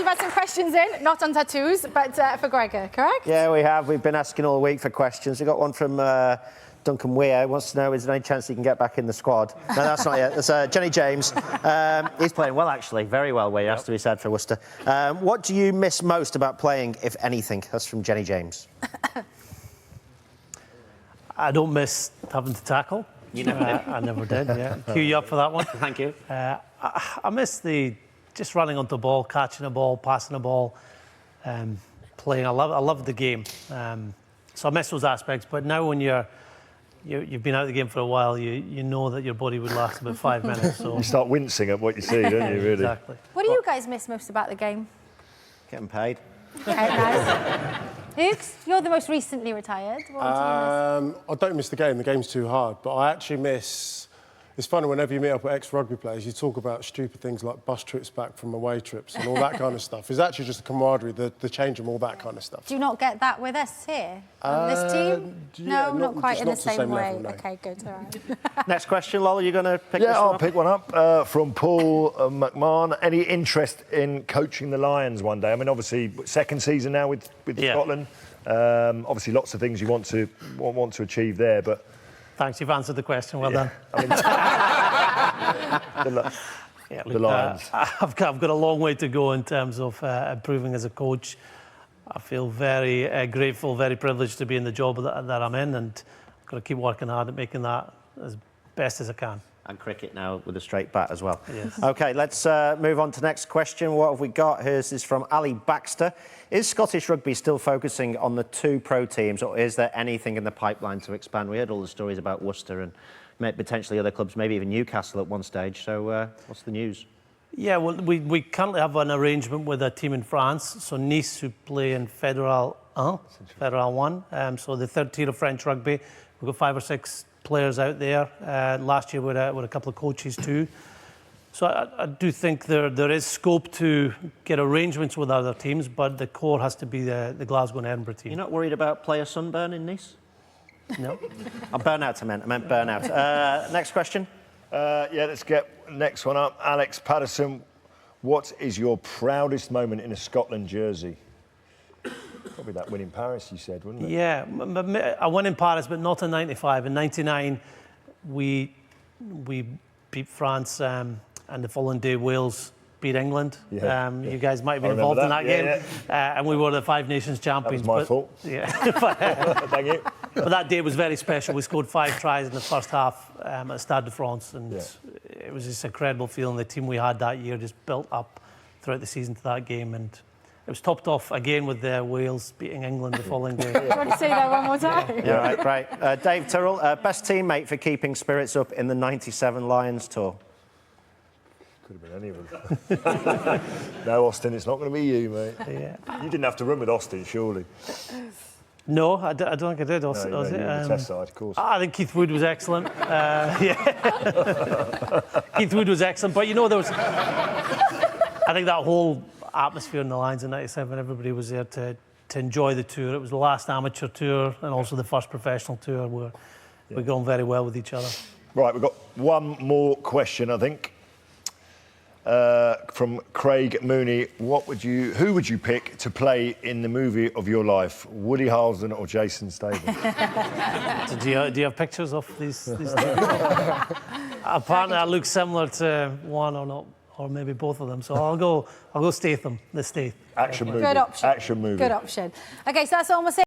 we've had some questions in, not on tattoos, but for Gregor, correct? Yeah, we have. We've been asking all week for questions. We got one from Duncan Weir. Wants to know, is there any chance he can get back in the squad? No, that's not yet. That's Jenny James. He's playing well, actually. Very well, Weir, has to be said, for Worcester. What do you miss most about playing, if anything? That's from Jenny James. I don't miss having to tackle. You never did. I never did, yeah. Cue you up for that one. Thank you. I miss just running onto the ball, catching the ball, passing the ball, playing. I love the game. So I miss those aspects. But now when you've been out of the game for a while, you know that your body would last about 5 minutes. So You start wincing at what you see, don't you, really? Exactly. What do you guys miss most about the game? Getting paid. Okay, guys. Hughes, you're the most recently retired. What do you miss? I don't miss the game. The game's too hard. But I actually miss... It's funny, whenever you meet up with ex-rugby players, you talk about stupid things like bus trips back from away trips and all that kind of stuff. It's actually just the camaraderie, the change room, all that kind of stuff. Do you not get that with us here, on this team? Yeah, no, not quite in the same way. level, no. OK, good, all right. Next question, Lola, you going to pick this Yeah, one I'll up? pick one up from Paul McMahon. Any interest in coaching the Lions one day? I mean, obviously, second season now with Scotland. Obviously, lots of things you want to achieve there, but... Thanks, you've answered the question. Well done. I mean, the Lions. I've got a long way to go in terms of improving as a coach. I feel very grateful, very privileged to be in the job that I'm in, and I've got to keep working hard at making that as best as I can. And cricket now with a straight bat as well. Yes. OK, let's move on to the next question. What have we got? Here's is from Ali Baxter. Is Scottish rugby still focusing on the 2 pro teams, or is there anything in the pipeline to expand? We heard all the stories about Worcester and potentially other clubs, maybe even Newcastle at one stage. So what's the news? Yeah, well, we currently have an arrangement with a team in France, so Nice, who play in Fédéral 1, so the third tier of French rugby. We've got 5 or 6 players out there. Last year with a couple of coaches too. So I do think there is scope to get arrangements with other teams, but the core has to be the Glasgow and Edinburgh team. You're not worried about player sunburn in Nice? No. Oh, burnout, I meant burnout. Next question. Yeah, let's get next one up. Alex Patterson, what is your proudest moment in a Scotland jersey? Probably that win in Paris, you said, wouldn't it? Yeah, I won in Paris, but not in '95. In '99, we beat France, and the following day Wales beat England. Yeah, You guys might have been involved in that game. Yeah. And we were the 5 Nations champions. That was my fault. Yeah. Thank you. But that day was very special. We scored 5 tries in the first half at Stade de France, and it was just an incredible feeling. The team we had that year just built up throughout the season to that game, and it was topped off again with Wales beating England the following day. Do you want to say that one more time? Yeah, right, great. Dave Tyrrell, best teammate for keeping spirits up in the '97 Lions tour? Could have been any of them. No, Austin, it's not going to be you, mate. Yeah. You didn't have to run with Austin, surely. No, I don't think I did. No, you were on the test side, of course. I think Keith Wood was excellent. Keith Wood was excellent, but you know, there was... I think that whole atmosphere in the Lions in '97, everybody was there to enjoy the tour. It was the last amateur tour and also the first professional tour where we got on very well with each other. Right, we've got one more question, I think. From Craig Mooney. Who would you pick to play in the movie of your life? Woody Harrelson or Jason Statham? So do you have pictures of these Apparently I look similar to one or maybe both of them. So I'll go Statham, the Statham. Action movie. Good option. Action movie. Good option. OK, so that's almost it.